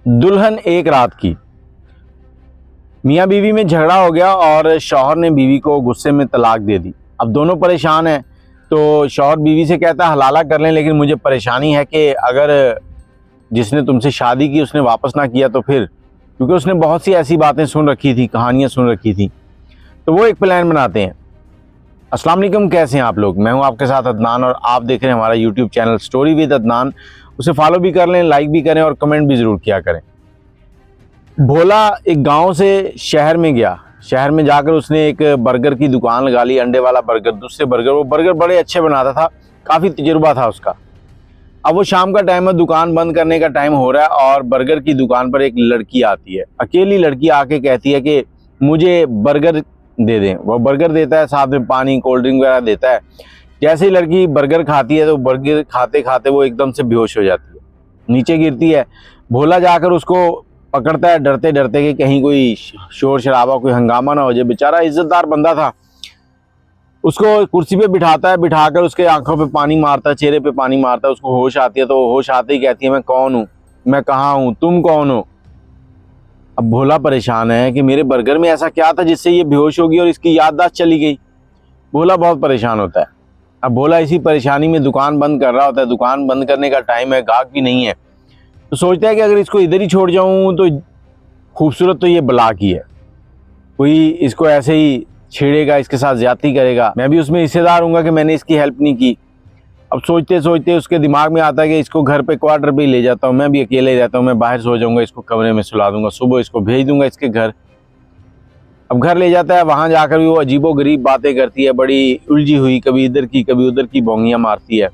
दुल्हन एक रात की। मियाँ बीवी में झगड़ा हो गया और शौहर ने बीवी को गुस्से में तलाक दे दी। अब दोनों परेशान हैं, तो शौहर बीवी से कहता है हलाला कर लें, लेकिन मुझे परेशानी है कि अगर जिसने तुमसे शादी की उसने वापस ना किया तो फिर, क्योंकि उसने बहुत सी ऐसी बातें सुन रखी थी, कहानियाँ सुन रखी थी। तो वो एक प्लान बनाते हैं। अस्सलाम वालेकुम, कैसे हैं आप लोग? मैं हूं आपके साथ अदनान और आप देख रहे हैं हमारा YouTube channel story with Adnan. उसे फॉलो भी कर लें, लाइक भी करें और कमेंट भी ज़रूर किया करें। भोला एक गांव से शहर में गया। शहर में जाकर उसने एक बर्गर की दुकान लगा ली, अंडे वाला बर्गर, दूसरे बर्गर। वो बर्गर बड़े अच्छे बनाता था, काफ़ी तजुर्बा था उसका। अब वो शाम का टाइम है, दुकान बंद करने का टाइम हो रहा है और बर्गर की दुकान पर एक लड़की आती है। अकेली लड़की आके कहती है कि मुझे बर्गर दे दें। वो बर्गर देता है, साथ में पानी, कोल्ड ड्रिंक वगैरह देता है। जैसे ही लड़की बर्गर खाती है तो बर्गर खाते खाते वो एकदम से बेहोश हो जाती है, नीचे गिरती है। भोला जाकर उसको पकड़ता है, डरते डरते कि कहीं कोई शोर शराबा, कोई हंगामा ना हो जाए। बेचारा इज्जतदार बंदा था। उसको कुर्सी पे बिठाता है, बिठाकर उसके आंखों पे पानी मारता है, चेहरे पे पानी मारता है। उसको होश आती है, तो होश आते ही कहती है मैं कौन हूँ, मैं कहाँ हूँ, तुम कौन हो? अब भोला परेशान है कि मेरे बर्गर में ऐसा क्या था जिससे ये बेहोश हो गई और इसकी याददाश्त चली गई। भोला बहुत परेशान होता है। अब भोला इसी परेशानी में दुकान बंद कर रहा होता है। दुकान बंद करने का टाइम है, गाहक भी नहीं है। तो सोचता है कि अगर इसको इधर ही छोड़ जाऊं तो खूबसूरत तो ये बला की है, कोई इसको ऐसे ही छेड़ेगा, इसके साथ ज्यादती करेगा, मैं भी उसमें हिस्सेदार हूँगा कि मैंने इसकी हेल्प नहीं की। अब सोचते सोचते उसके दिमाग में आता है कि इसको घर पे क्वार्टर पे ही ले जाता हूँ, मैं भी अकेले ही रहता हूँ, मैं बाहर सो जाऊँगा, इसको कमरे में सुला दूंगा, सुबह इसको भेज दूंगा इसके घर। अब घर ले जाता है, वहाँ जाकर भी वो अजीबो गरीब बातें करती है, बड़ी उलझी हुई, कभी इधर की कभी उधर की बोंगियाँ मारती है।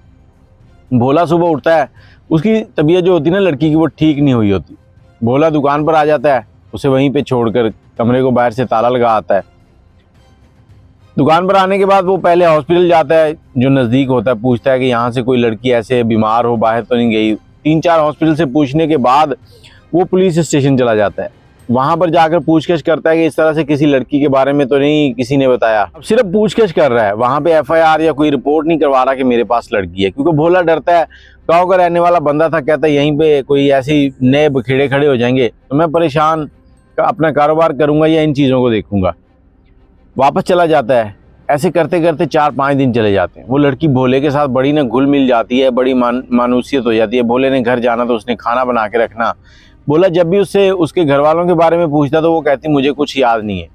भोला सुबह उठता है, उसकी तबीयत जो होती है ना लड़की की, वो ठीक नहीं हुई होती। भोला दुकान पर आ जाता है, उसे वहीं पे छोड़कर कमरे को बाहर से ताला लगा आता है। दुकान पर आने के बाद वो पहले हॉस्पिटल जाता है जो नज़दीक होता है, पूछता है कि यहाँ से कोई लड़की ऐसे बीमार हो, बाहर तो नहीं गई। 3-4 हॉस्पिटल से पूछने के बाद वो पुलिस स्टेशन चला जाता है। वहाँ पर जाकर पूछताछ करता है कि इस तरह से किसी लड़की के बारे में तो नहीं किसी ने बताया। अब सिर्फ पूछताछ कर रहा है, वहाँ पे FIR या कोई रिपोर्ट नहीं करवा रहा कि मेरे पास लड़की है, क्योंकि भोला डरता है। गाँव का रहने वाला बंदा था, कहता है यहीं पे कोई ऐसी नए बखेड़े खड़े हो जाएंगे तो मैं परेशान अपना कारोबार करूँगा या इन चीज़ों को देखूँगा। वापस चला जाता है। ऐसे करते करते 4-5 दिन चले जाते हैं। वो लड़की भोले के साथ बड़ी ना घुल मिल जाती है, बड़ी मानूसियत हो जाती है। भोले ने घर जाना तो उसने खाना बना के रखना। भोला जब भी उससे उसके घर वालों के बारे में पूछता तो वो कहती मुझे कुछ याद नहीं है।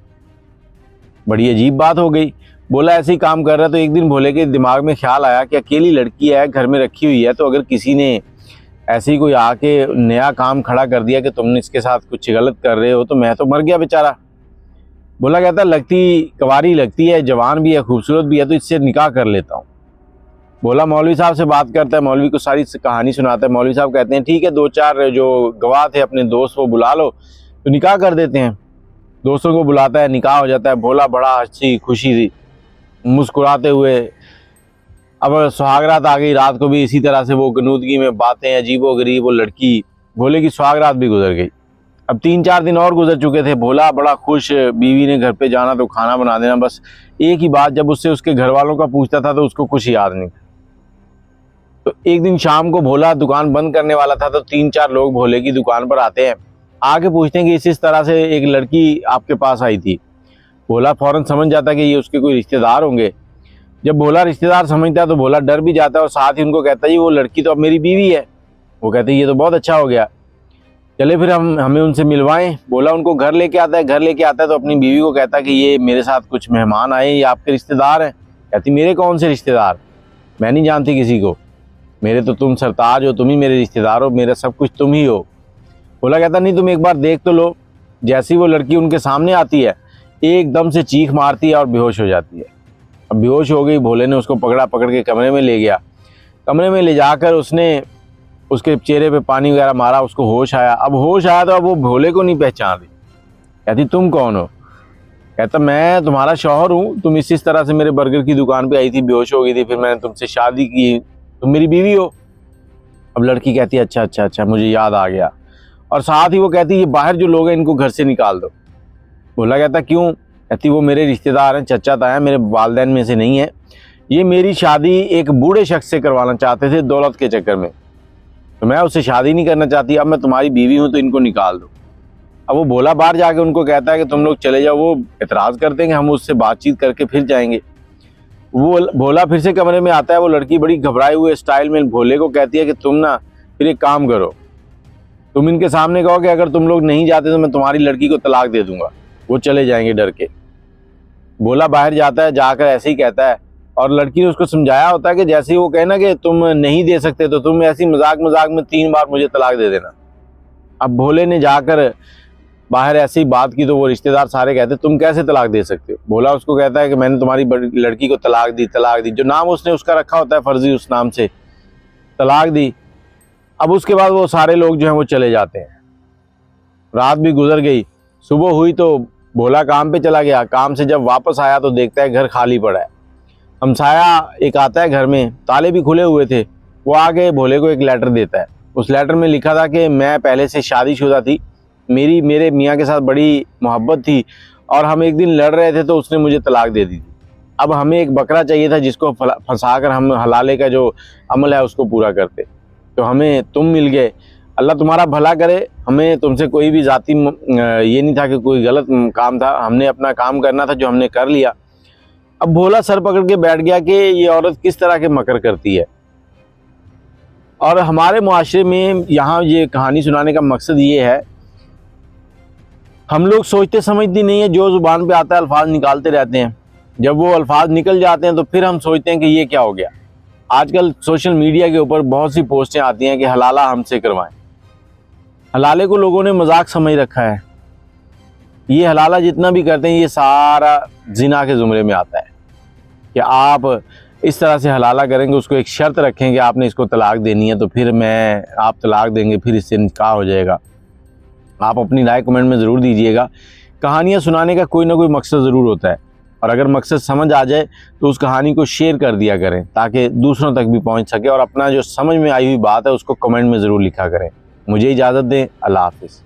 बड़ी अजीब बात हो गई। भोला ऐसे ही काम कर रहा तो एक दिन भोले के दिमाग में ख्याल आया कि अकेली लड़की है, घर में रखी हुई है, तो अगर किसी ने ऐसे ही कोई आके नया काम खड़ा कर दिया कि तुमने इसके साथ कुछ गलत कर रहे हो, तो मैं तो मर गया बेचारा। भोला कहता लगती कवारी लगती है, जवान भी है, खूबसूरत भी है, तो इससे निकाह कर लेता हूँ। भोला मौलवी साहब से बात करता है, मौलवी को सारी कहानी सुनाता है। मौलवी साहब कहते हैं ठीक है, 2-4 जो गवाह थे अपने दोस्त वो बुला लो तो निकाह कर देते हैं। दोस्तों को बुलाता है, निकाह हो जाता है। भोला बड़ा हंसी खुशी थी, मुस्कुराते हुए। अब सुहागरात आ गई, रात को भी इसी तरह से वो गनूदगी में बातें, अजीबो गरीब। वो लड़की भोले की सुहागरात भी गुजर गई। अब 3-4 दिन और गुजर चुके थे। भोला बड़ा खुश, बीवी ने घर पे जाना तो खाना बना देना, बस एक ही बात। जब उससे उसके घर वालों का पूछता था तो उसको कुछ याद नहीं। तो एक दिन शाम को भोला दुकान बंद करने वाला था तो 3-4 लोग भोले की दुकान पर आते हैं, आके पूछते हैं कि इस तरह से एक लड़की आपके पास आई थी। भोला फौरन समझ जाता है कि ये उसके कोई रिश्तेदार होंगे। जब भोला रिश्तेदार समझता है तो भोला डर भी जाता है और साथ ही उनको कहता है जी वो लड़की तो अब मेरी बीवी है। वो कहते हैं ये तो बहुत अच्छा हो गया, चले फिर हमें उनसे मिलवाएं। भोला उनको घर लेके आता है। घर लेके आता है तो अपनी बीवी को कहता है कि ये मेरे साथ कुछ मेहमान आए, ये आपके रिश्तेदार हैं। कहती मेरे कौन से रिश्तेदार, मैं नहीं जानती किसी को, मेरे तो तुम सरताज हो, तुम ही मेरे रिश्तेदार हो, मेरा सब कुछ तुम ही हो। भोला कहता नहीं तुम एक बार देख तो लो। जैसी वो लड़की उनके सामने आती है, एकदम से चीख मारती है और बेहोश हो जाती है। अब बेहोश हो गई। भोले ने उसको पकड़ के कमरे में ले गया। कमरे में ले जाकर उसने उसके चेहरे पे पानी वगैरह मारा, उसको होश आया। अब होश आया तो अब वो भोले को नहीं पहचान रही। कहती तुम कौन हो? कहता मैं तुम्हारा शौहर हूँ, तुम इस तरह से मेरे बर्गर की दुकान पे आई थी, बेहोश हो गई थी, फिर मैंने तुमसे शादी की, तुम मेरी बीवी हो। अब लड़की कहती है अच्छा अच्छा अच्छा, मुझे याद आ गया। और साथ ही वो कहती ये बाहर जो लोग हैं इनको घर से निकाल दो। भोला कहता क्यों? कहती वो मेरे रिश्तेदार हैं, चचा ताया, मेरे वालिदैन में से नहीं है। ये मेरी शादी एक बूढ़े शख्स से करवाना चाहते थे दौलत के चक्कर में। तो मैं उससे शादी नहीं करना चाहती, अब मैं तुम्हारी बीवी हूँ तो इनको निकाल दो। अब वो भोला बाहर जाके उनको कहता है कि तुम लोग चले जाओ। वो एतराज़ करते हैं कि हम उससे बातचीत करके फिर जाएंगे। वो भोला फिर से कमरे में आता है। वो लड़की बड़ी घबराए हुए स्टाइल में भोले को कहती है कि तुम ना फिर एक काम करो, तुम इनके सामने कहो कि अगर तुम लोग नहीं जाते तो मैं तुम्हारी लड़की को तलाक दे दूंगा। वो चले जाएंगे डर के। भोला बाहर जाता है, जाकर ऐसे ही कहता है, और लड़की ने उसको समझाया होता है कि जैसे ही वो कहना कि तुम नहीं दे सकते तो तुम ऐसी मजाक मजाक में 3 बार मुझे तलाक दे देना। अब भोले ने जाकर बाहर ऐसे ही बात की तो वो रिश्तेदार सारे कहते तुम कैसे तलाक दे सकते हो। भोला उसको कहता है कि मैंने तुम्हारी लड़की को तलाक दी, जो नाम उसने उसका रखा होता है फर्जी, उस नाम से तलाक दी। अब उसके बाद वो सारे लोग जो हैं वो चले जाते हैं। रात भी गुजर गई, सुबह हुई तो भोला काम पे चला गया। काम से जब वापस आया तो देखता है घर खाली पड़ा है। हमसाया एक आता है घर में, ताले भी खुले हुए थे। वो आके भोले को एक लेटर देता है। उस लेटर में लिखा था कि मैं पहले से शादीशुदा थी, मेरे मियाँ के साथ बड़ी मोहब्बत थी और हम एक दिन लड़ रहे थे तो उसने मुझे तलाक दे दी थी। अब हमें एक बकरा चाहिए था जिसको फंसा कर हम हलाले का जो अमल है उसको पूरा करते, तो हमें तुम मिल गए। अल्लाह तुम्हारा भला करे। हमें तुमसे कोई भी जाती ये नहीं था कि कोई गलत काम था, हमने अपना काम करना था जो हमने कर लिया। अब भोला सर पकड़ के बैठ गया कि ये औरत किस तरह के मकर करती है। और हमारे मुआशरे में यहाँ ये कहानी सुनाने का मकसद ये है, हम लोग सोचते समझती नहीं है, जो ज़ुबान पे आता है अल्फाज निकालते रहते हैं। जब वो अल्फाज निकल जाते हैं तो फिर हम सोचते हैं कि ये क्या हो गया। आजकल सोशल मीडिया के ऊपर बहुत सी पोस्टें आती हैं कि हलाला हमसे करवाएं। हलाले को लोगों ने मजाक समझ रखा है। ये हलाला जितना भी करते हैं ये सारा जिना के ज़ुमरे में आता है कि आप इस तरह से हलाला करेंगे, उसको एक शर्त रखें कि आपने इसको तलाक देनी है तो फिर आप तलाक देंगे, फिर इससे निकाह हो जाएगा। आप अपनी राय कमेंट में ज़रूर दीजिएगा। कहानियाँ सुनाने का कोई ना कोई मकसद ज़रूर होता है, और अगर मकसद समझ आ जाए तो उस कहानी को शेयर कर दिया करें ताकि दूसरों तक भी पहुंच सके, और अपना जो समझ में आई हुई बात है उसको कमेंट में ज़रूर लिखा करें। मुझे इजाज़त दें। अल्लाह हाफ़िज़।